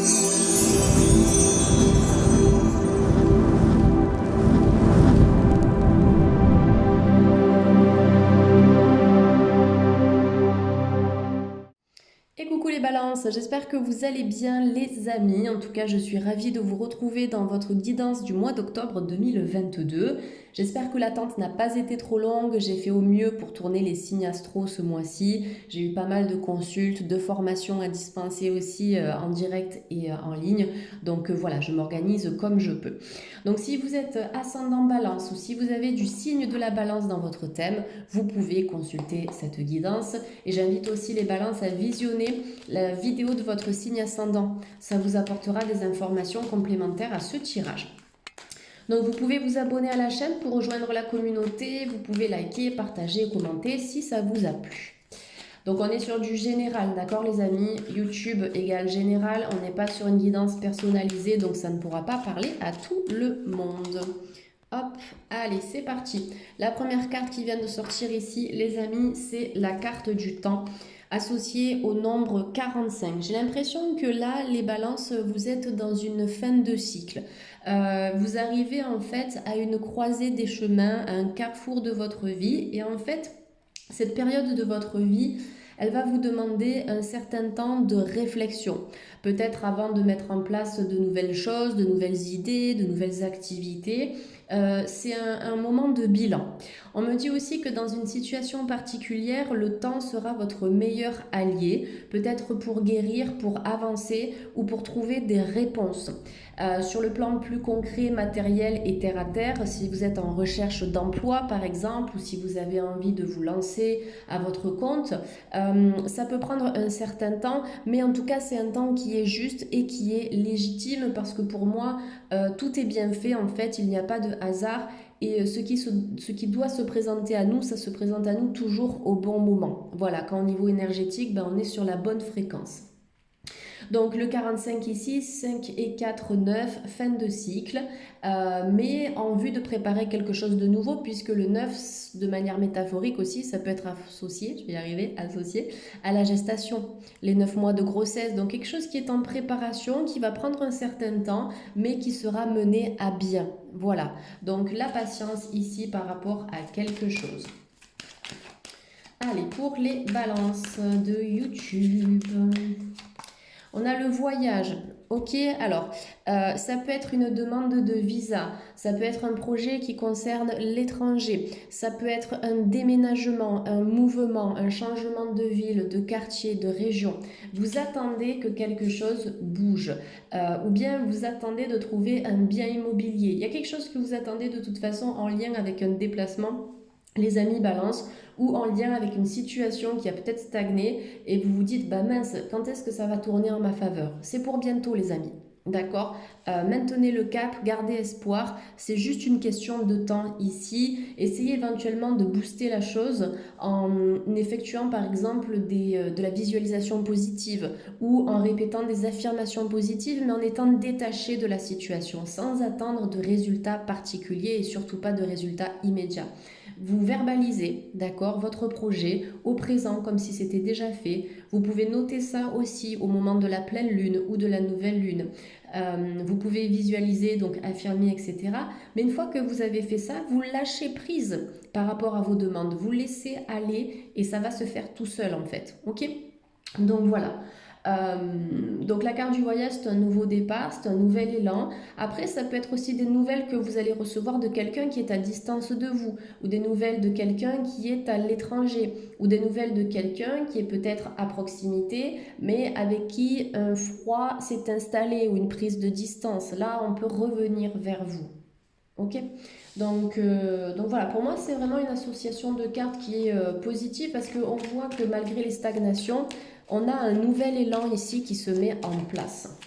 Et coucou les balances, j'espère que vous allez bien les amis. En tout cas, je suis ravie de vous retrouver dans votre guidance du mois d'octobre 2022. J'espère que l'attente n'a pas été trop longue. J'ai fait au mieux pour tourner les signes astro ce mois-ci. J'ai eu pas mal de consultes, de formations à dispenser aussi en direct et en ligne. Donc voilà, je m'organise comme je peux. Donc si vous êtes ascendant balance ou si vous avez du signe de la balance dans votre thème, vous pouvez consulter cette guidance. Et j'invite aussi les balances à visionner la vidéo de votre signe ascendant. Ça vous apportera des informations complémentaires à ce tirage. Donc vous pouvez vous abonner à la chaîne pour rejoindre la communauté. Vous pouvez liker, partager, commenter si ça vous a plu. Donc on est sur du général, d'accord les amis? YouTube égale général, on n'est pas sur une guidance personnalisée, donc ça ne pourra pas parler à tout le monde. Hop, allez, c'est parti. La première carte qui vient de sortir ici, les amis, c'est la carte du temps associée au nombre 45. J'ai l'impression que là, les balances, vous êtes dans une fin de cycle. Vous arrivez en fait à une croisée des chemins, à un carrefour de votre vie. Et en fait, cette période de votre vie, elle va vous demander un certain temps de réflexion. Peut-être avant de mettre en place de nouvelles choses, de nouvelles idées, de nouvelles activités. C'est un moment de bilan. On me dit aussi que dans une situation particulière, le temps sera votre meilleur allié, peut-être pour guérir, pour avancer ou pour trouver des réponses. Sur le plan plus concret, matériel et terre à terre, si vous êtes en recherche d'emploi par exemple, ou si vous avez envie de vous lancer à votre compte, ça peut prendre un certain temps, mais en tout cas c'est un temps qui est juste et qui est légitime parce que pour moi, tout est bien fait en fait, il n'y a pas de hasard. Et ce qui doit se présenter à nous, ça se présente à nous toujours au bon moment. Voilà, quand au niveau énergétique, on est sur la bonne fréquence. Donc le 45 ici, 5 et 4, 9, fin de cycle, mais en vue de préparer quelque chose de nouveau, puisque le 9, de manière métaphorique aussi, ça peut être associé, je vais y arriver, associé à la gestation, les 9 mois de grossesse, donc quelque chose qui est en préparation, qui va prendre un certain temps, mais qui sera mené à bien. Voilà, donc la patience ici par rapport à quelque chose. Allez, pour les balances de YouTube. On a le voyage. Ok, alors ça peut être une demande de visa, ça peut être un projet qui concerne l'étranger, ça peut être un déménagement, un mouvement, un changement de ville, de quartier, de région. Vous attendez que quelque chose bouge ou bien vous attendez de trouver un bien immobilier. Il y a quelque chose que vous attendez de toute façon en lien avec un déplacement. Les amis balance ou en lien avec une situation qui a peut-être stagné et vous vous dites bah mince, quand est-ce que ça va tourner en ma faveur? C'est pour bientôt les amis. D'accord. Maintenez le cap, gardez espoir. C'est juste une question de temps ici. Essayez éventuellement de booster la chose en effectuant par exemple de la visualisation positive ou en répétant des affirmations positives mais en étant détaché de la situation sans attendre de résultats particuliers et surtout pas de résultats immédiats. Vous verbalisez, d'accord, votre projet au présent comme si c'était déjà fait. Vous pouvez noter ça aussi au moment de la pleine lune ou de la nouvelle lune. Vous pouvez visualiser, donc affirmer, etc. Mais une fois que vous avez fait ça, vous lâchez prise par rapport à vos demandes. Vous laissez aller et ça va se faire tout seul en fait. Ok? Donc voilà. Donc la carte du voyage, c'est un nouveau départ, c'est un nouvel élan. Après, ça peut être aussi des nouvelles que vous allez recevoir de quelqu'un qui est à distance de vous, ou des nouvelles de quelqu'un qui est à l'étranger, ou des nouvelles de quelqu'un qui est peut-être à proximité, mais avec qui un froid s'est installé ou une prise de distance. Là, on peut revenir vers vous. Ok, donc voilà, pour moi c'est vraiment une association de cartes qui est positive parce qu'on voit que malgré les stagnations, on a un nouvel élan ici qui se met en place.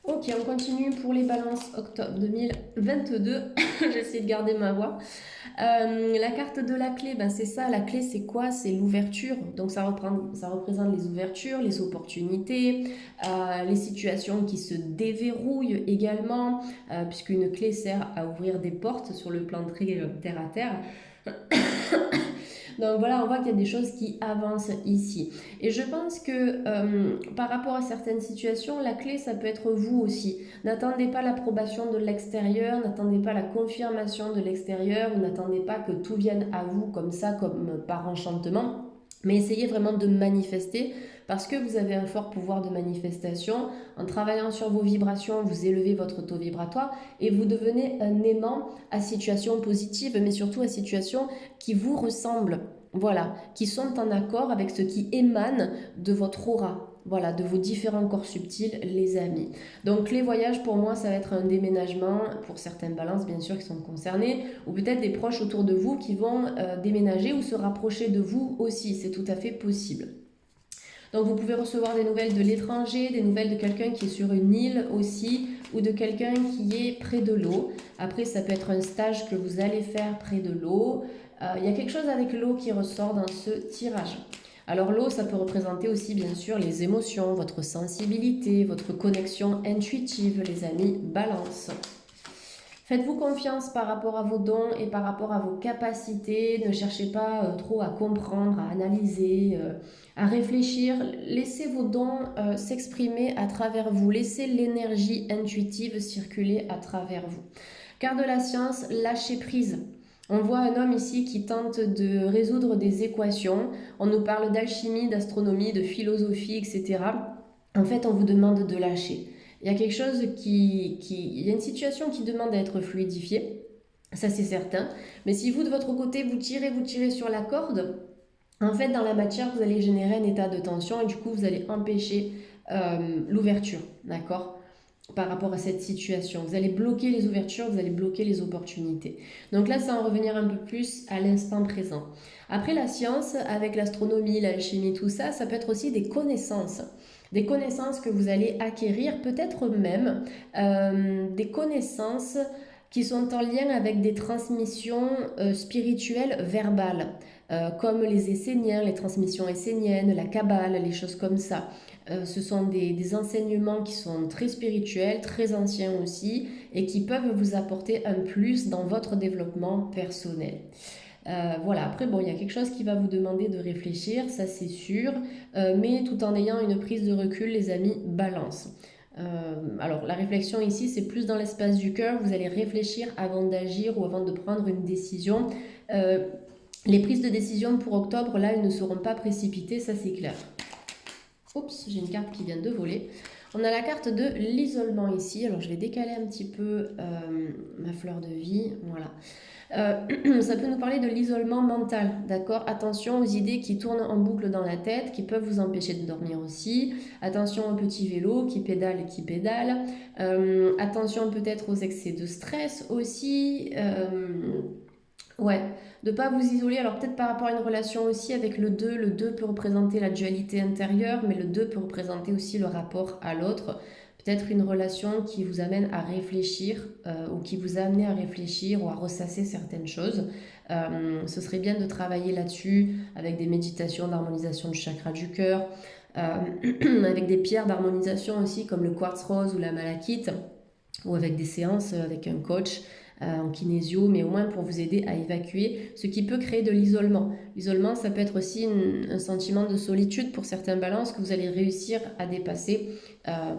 Ok, on continue pour les balances octobre 2022. J'essaie de garder ma voix. La carte de la clé, ben c'est ça, la clé c'est quoi? C'est l'ouverture. Donc ça représente les ouvertures, les opportunités, les situations qui se déverrouillent également, puisqu'une clé sert à ouvrir des portes sur le plan très terre à terre. Donc voilà, on voit qu'il y a des choses qui avancent ici. Et je pense que par rapport à certaines situations, la clé, ça peut être vous aussi. N'attendez pas l'approbation de l'extérieur, n'attendez pas la confirmation de l'extérieur, ou n'attendez pas que tout vienne à vous comme ça, comme par enchantement. Mais essayez vraiment de manifester parce que vous avez un fort pouvoir de manifestation. En travaillant sur vos vibrations, vous élevez votre taux vibratoire et vous devenez un aimant à situations positives, mais surtout à situations qui vous ressemblent. Voilà, qui sont en accord avec ce qui émane de votre aura. Voilà, de vos différents corps subtils, les amis. Donc les voyages, pour moi, ça va être un déménagement, pour certaines balances, bien sûr, qui sont concernées, ou peut-être des proches autour de vous qui vont déménager ou se rapprocher de vous aussi. C'est tout à fait possible. Donc vous pouvez recevoir des nouvelles de l'étranger, des nouvelles de quelqu'un qui est sur une île aussi, ou de quelqu'un qui est près de l'eau. Après, ça peut être un stage que vous allez faire près de l'eau. Il y a quelque chose avec l'eau qui ressort dans ce tirage. Alors l'eau, ça peut représenter aussi bien sûr les émotions, votre sensibilité, votre connexion intuitive, les amis, balance. Faites-vous confiance par rapport à vos dons et par rapport à vos capacités. Ne cherchez pas trop à comprendre, à analyser, à réfléchir. Laissez vos dons s'exprimer à travers vous. Laissez l'énergie intuitive circuler à travers vous. Carte de la science, lâchez prise. On voit un homme ici qui tente de résoudre des équations. On nous parle d'alchimie, d'astronomie, de philosophie, etc. En fait, on vous demande de lâcher. Il y a quelque chose il y a une situation qui demande à être fluidifiée, ça c'est certain. Mais si vous, de votre côté, vous tirez sur la corde, en fait, dans la matière, vous allez générer un état de tension et du coup, vous allez empêcher l'ouverture, d'accord ? Par rapport à cette situation. Vous allez bloquer les ouvertures, vous allez bloquer les opportunités. Donc là, ça va en revenir un peu plus à l'instant présent. Après, la science, avec l'astronomie, l'alchimie, tout ça, ça peut être aussi des connaissances. Des connaissances que vous allez acquérir, peut-être même des connaissances qui sont en lien avec des transmissions spirituelles verbales, comme les esséniens, les transmissions esséniennes, la kabbale, les choses comme ça. Ce sont des enseignements qui sont très spirituels, très anciens aussi, et qui peuvent vous apporter un plus dans votre développement personnel. Voilà, après, bon, il y a quelque chose qui va vous demander de réfléchir, ça c'est sûr, mais tout en ayant une prise de recul, les amis, balance. Alors, la réflexion ici, c'est plus dans l'espace du cœur, vous allez réfléchir avant d'agir ou avant de prendre une décision. Les prises de décision pour octobre, là, elles ne seront pas précipitées, ça c'est clair. Oups, j'ai une carte qui vient de voler. On a la carte de l'isolement ici. Alors, je vais décaler un petit peu ma fleur de vie. Voilà. Ça peut nous parler de l'isolement mental, d'accord? Attention aux idées qui tournent en boucle dans la tête, qui peuvent vous empêcher de dormir aussi. Attention aux petits vélos qui pédalent et qui pédalent. Attention peut-être aux excès de stress aussi. Ouais, de ne pas vous isoler. Alors peut-être par rapport à une relation aussi avec le 2. Le 2 peut représenter la dualité intérieure, mais le 2 peut représenter aussi le rapport à l'autre. Peut-être une relation qui vous amène à réfléchir ou qui vous a amené à réfléchir ou à ressasser certaines choses. Ce serait bien de travailler là-dessus avec des méditations d'harmonisation du chakra du cœur, avec des pierres d'harmonisation aussi comme le quartz rose ou la malachite, ou avec des séances avec un coach en kinésio, mais au moins pour vous aider à évacuer ce qui peut créer de l'isolement. L'isolement, ça peut être aussi un sentiment de solitude pour certains balances que vous allez réussir à dépasser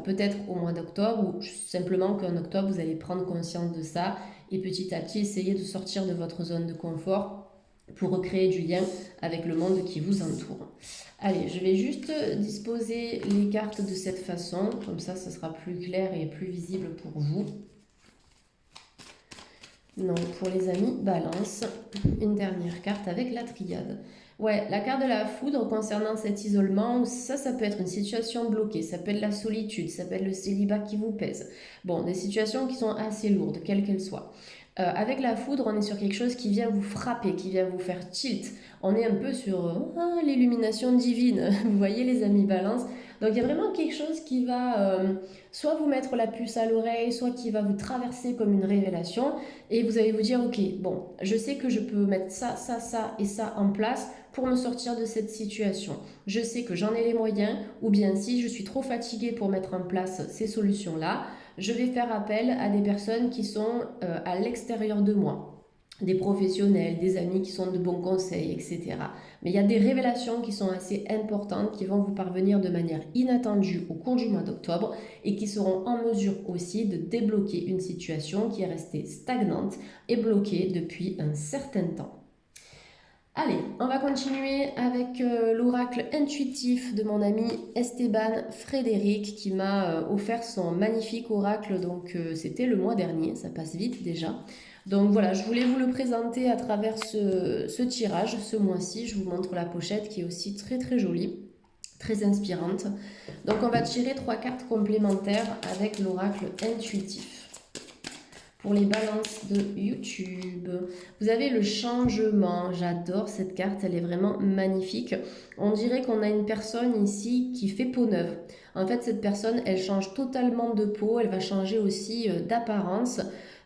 peut-être au mois d'octobre ou simplement qu'en octobre, vous allez prendre conscience de ça et petit à petit essayer de sortir de votre zone de confort pour recréer du lien avec le monde qui vous entoure. Allez, je vais juste disposer les cartes de cette façon, comme ça, ce sera plus clair et plus visible pour vous. Donc, pour les amis, balance, une dernière carte avec la triade. Ouais, la carte de la foudre concernant cet isolement, ça peut être une situation bloquée, ça peut être la solitude, ça peut être le célibat qui vous pèse. Bon, des situations qui sont assez lourdes, quelles qu'elles soient. Avec la foudre, on est sur quelque chose qui vient vous frapper, qui vient vous faire tilt. On est un peu sur l'illumination divine, vous voyez les amis balance. Donc il y a vraiment quelque chose qui va soit vous mettre la puce à l'oreille, soit qui va vous traverser comme une révélation. Et vous allez vous dire, ok, bon, je sais que je peux mettre ça, ça, ça et ça en place pour me sortir de cette situation. Je sais que j'en ai les moyens, ou bien si je suis trop fatiguée pour mettre en place ces solutions-là, je vais faire appel à des personnes qui sont à l'extérieur de moi. des professionnels, des amis qui sont de bons conseils, etc. Mais il y a des révélations qui sont assez importantes, qui vont vous parvenir de manière inattendue au cours du mois d'octobre et qui seront en mesure aussi de débloquer une situation qui est restée stagnante et bloquée depuis un certain temps. Allez, on va continuer avec l'oracle intuitif de mon ami Esteban Frédéric qui m'a offert son magnifique oracle, donc c'était le mois dernier, ça passe vite déjà. Donc voilà, je voulais vous le présenter à travers ce tirage ce mois-ci. Je vous montre la pochette qui est aussi très très jolie, très inspirante. Donc on va tirer 3 cartes complémentaires avec l'oracle intuitif. Pour les balances de YouTube, vous avez le changement. J'adore cette carte, elle est vraiment magnifique. On dirait qu'on a une personne ici qui fait peau neuve. En fait, cette personne, elle change totalement de peau, elle va changer aussi d'apparence.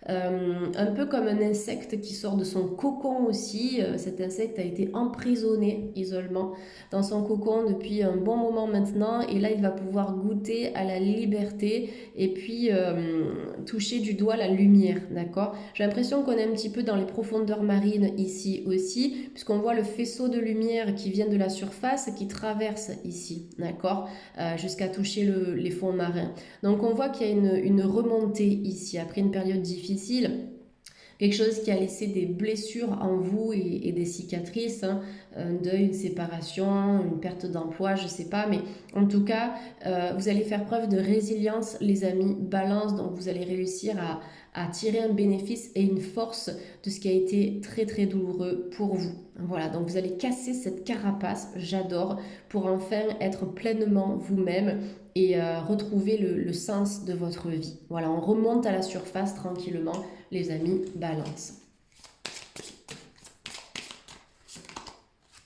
Un peu comme un insecte qui sort de son cocon aussi. Cet insecte a été emprisonné, isolement, dans son cocon depuis un bon moment maintenant. Et là, il va pouvoir goûter à la liberté et puis toucher du doigt la lumière, d'accord? J'ai l'impression qu'on est un petit peu dans les profondeurs marines ici aussi, puisqu'on voit le faisceau de lumière qui vient de la surface, qui traverse ici, d'accord? Jusqu'à toucher les fonds marins. Donc on voit qu'il y a une remontée ici, après une période difficile, quelque chose qui a laissé des blessures en vous et des cicatrices, hein, un deuil, une séparation, une perte d'emploi, je ne sais pas, mais en tout cas, vous allez faire preuve de résilience, les amis Balance, donc vous allez réussir à tirer un bénéfice et une force de ce qui a été très très douloureux pour vous. Voilà, donc vous allez casser cette carapace, j'adore, pour enfin être pleinement vous-même et retrouver le sens de votre vie. Voilà, on remonte à la surface tranquillement, les amis Balance.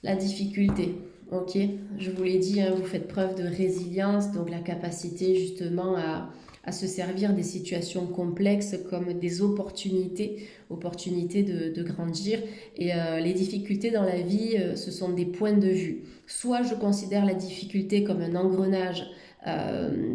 La difficulté, ok, je vous l'ai dit, hein, vous faites preuve de résilience, donc la capacité justement à se servir des situations complexes comme des opportunités de grandir. Et les difficultés dans la vie, ce sont des points de vue. Soit je considère la difficulté comme un engrenage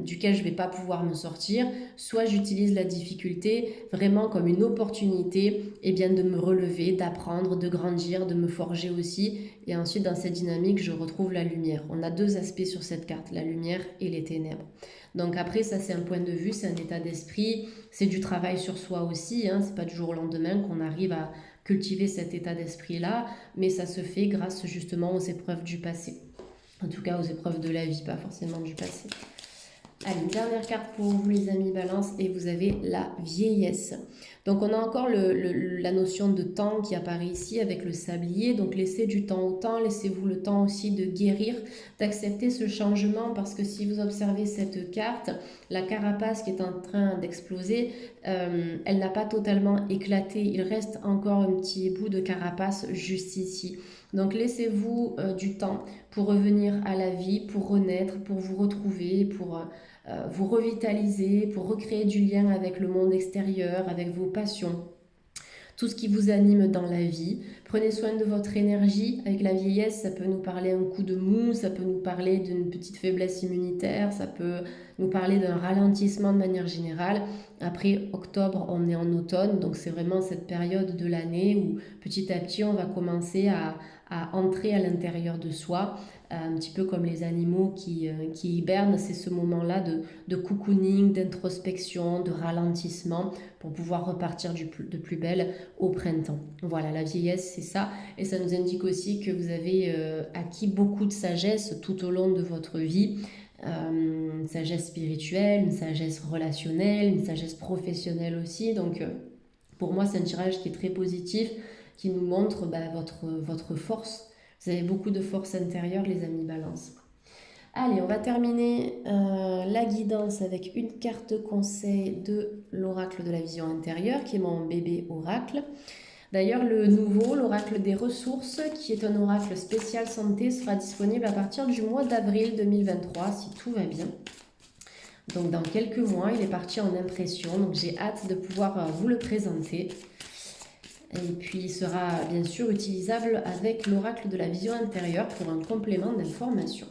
duquel je ne vais pas pouvoir me sortir, soit j'utilise la difficulté vraiment comme une opportunité de me relever, d'apprendre, de grandir, de me forger aussi. Et ensuite, dans cette dynamique, je retrouve la lumière. On a 2 aspects sur cette carte, la lumière et les ténèbres. Donc après, ça c'est un point de vue, c'est un état d'esprit, c'est du travail sur soi aussi, hein, c'est pas du jour au lendemain qu'on arrive à cultiver cet état d'esprit-là, mais ça se fait grâce justement aux épreuves du passé. En tout cas aux épreuves de la vie, pas forcément du passé. Allez, dernière carte pour vous les amis Balance et vous avez la vieillesse. Donc on a encore la notion de temps qui apparaît ici avec le sablier. Donc laissez du temps au temps, laissez-vous le temps aussi de guérir, d'accepter ce changement parce que si vous observez cette carte, la carapace qui est en train d'exploser, elle n'a pas totalement éclaté. Il reste encore un petit bout de carapace juste ici. Donc laissez-vous du temps pour revenir à la vie, pour renaître, pour vous retrouver, pour vous revitaliser, pour recréer du lien avec le monde extérieur, avec vos passions, tout ce qui vous anime dans la vie. Prenez soin de votre énergie. Avec la vieillesse, ça peut nous parler un coup de mou, ça peut nous parler d'une petite faiblesse immunitaire, ça peut nous parler d'un ralentissement de manière générale. Après octobre, on est en automne, donc c'est vraiment cette période de l'année où petit à petit, on va commencer à entrer à l'intérieur de soi, un petit peu comme les animaux qui hibernent. C'est ce moment-là de cocooning, d'introspection, de ralentissement pour pouvoir repartir de plus belle au printemps. Voilà, la vieillesse, c'est ça. Et ça nous indique aussi que vous avez acquis beaucoup de sagesse tout au long de votre vie. Une sagesse spirituelle, une sagesse relationnelle, une sagesse professionnelle aussi. Donc pour moi, c'est un tirage qui est très positif, qui nous montre votre force. Vous avez beaucoup de force intérieure, les amis Balance. Allez, on va terminer la guidance avec une carte conseil de l'oracle de la vision intérieure, qui est mon bébé oracle. D'ailleurs, le nouveau, l'oracle des ressources, qui est un oracle spécial santé, sera disponible à partir du mois d'avril 2023, si tout va bien. Donc dans quelques mois, il est parti en impression, donc j'ai hâte de pouvoir vous le présenter. Et puis il sera bien sûr utilisable avec l'oracle de la vision intérieure pour un complément d'information.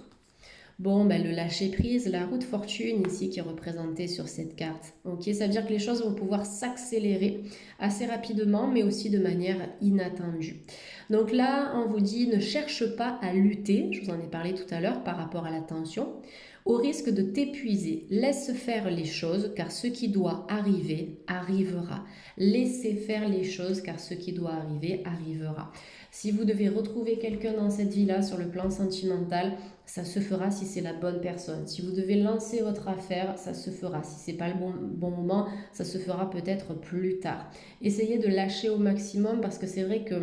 Bon, ben, le lâcher prise, la roue de fortune ici qui est représentée sur cette carte. Ok, ça veut dire que les choses vont pouvoir s'accélérer assez rapidement, mais aussi de manière inattendue. Donc là, on vous dit ne cherche pas à lutter, je vous en ai parlé tout à l'heure par rapport à la tension, au risque de t'épuiser. Laisse faire les choses car ce qui doit arriver arrivera. Laissez faire les choses car ce qui doit arriver arrivera. Si vous devez retrouver quelqu'un dans cette vie-là sur le plan sentimental, ça se fera si c'est la bonne personne. Si vous devez lancer votre affaire, ça se fera. Si c'est pas le bon moment, ça se fera peut-être plus tard. Essayez de lâcher au maximum parce que c'est vrai que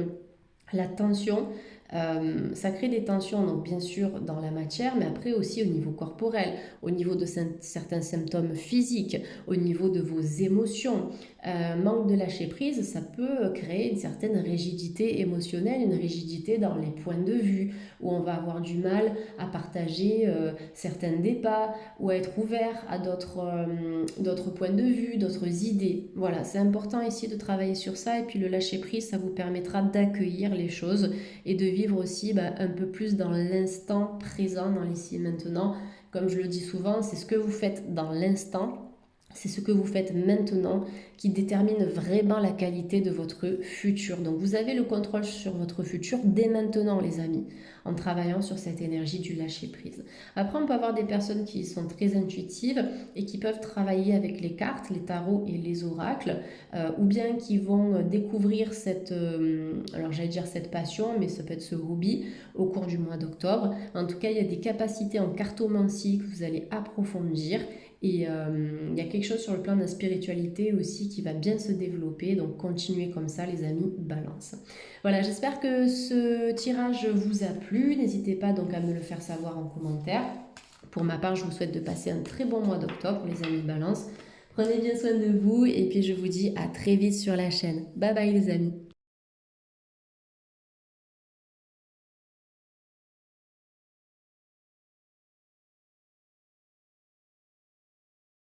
la tension, ça crée des tensions, donc bien sûr dans la matière, mais après aussi au niveau corporel, au niveau de certains symptômes physiques, au niveau de vos émotions. Manque de lâcher prise, ça peut créer une certaine rigidité émotionnelle, une rigidité dans les points de vue, où on va avoir du mal à partager certains débats ou à être ouvert à d'autres points de vue, d'autres idées. Voilà, c'est important ici de travailler sur ça, et puis le lâcher prise, ça vous permettra d'accueillir les choses et de vivre aussi un peu plus dans l'instant présent, dans l'ici et maintenant. Comme je le dis souvent, c'est ce que vous faites dans l'instant, c'est ce que vous faites maintenant qui détermine vraiment la qualité de votre futur. Donc vous avez le contrôle sur votre futur dès maintenant, les amis, en travaillant sur cette énergie du lâcher-prise. Après, on peut avoir des personnes qui sont très intuitives et qui peuvent travailler avec les cartes, les tarots et les oracles, ou bien qui vont découvrir alors j'allais dire cette passion, mais ça peut être ce hobby au cours du mois d'octobre. En tout cas, il y a des capacités en cartomancie que vous allez approfondir. Et il y a quelque chose sur le plan de la spiritualité aussi qui va bien se développer. Donc continuez comme ça, les amis, balance. Voilà, j'espère que ce tirage vous a plu. N'hésitez pas donc à me le faire savoir en commentaire. Pour ma part, je vous souhaite de passer un très bon mois d'octobre, les amis balance. Prenez bien soin de vous et puis je vous dis à très vite sur la chaîne. Bye bye les amis.